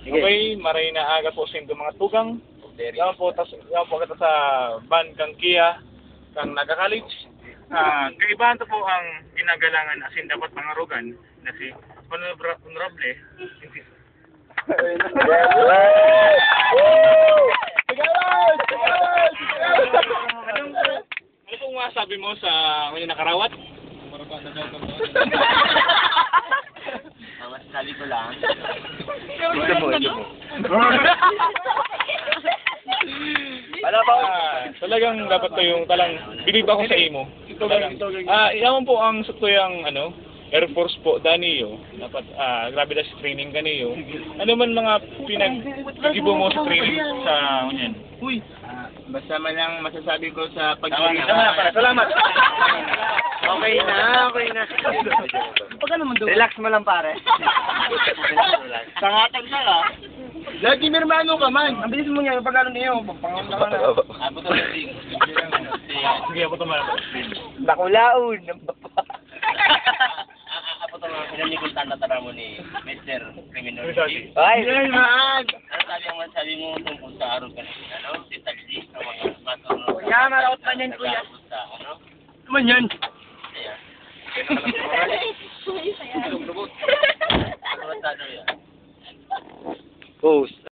Okay, maray na aga po sa mga tugang. Yan po, kita sa ban kang Kia, kang nagka-college. Kaibahan to po ang ginagalangan asin dapat pangarugan na si Honorable. Ano pong masabi mo sa kanyang nakarawat? Masasabi ko lang. Ito mo. Talagang dapat to yung talang bilib ako sa imo. Yaman po ang sutuyang Air Force po Daniyo. Dapat grabe na si training kaniyo. Ano man mga pinaggibo mo sa training sa kanyan? Uy. Basta man lang masasabi ko sa Salamat. Okay na. Pagka naman doon. Relax mo lang, pare. Sangatan na lang. Lagi mirmano ka man. Ang bilis mo niya, pag ano niyo, pangangam ka na. Abo to ring. Sige, ako tumalabas. Bakulaon. Abo to mga pinaniguntan na tara mo ni Mr. Criminal. Ay! man! Ano sabi mo tungkol sa araw ka na, si Talsi, sa mga bato, Kuya, maraot pa niyan, kuya. Ano Man yan. Ano yan? Post.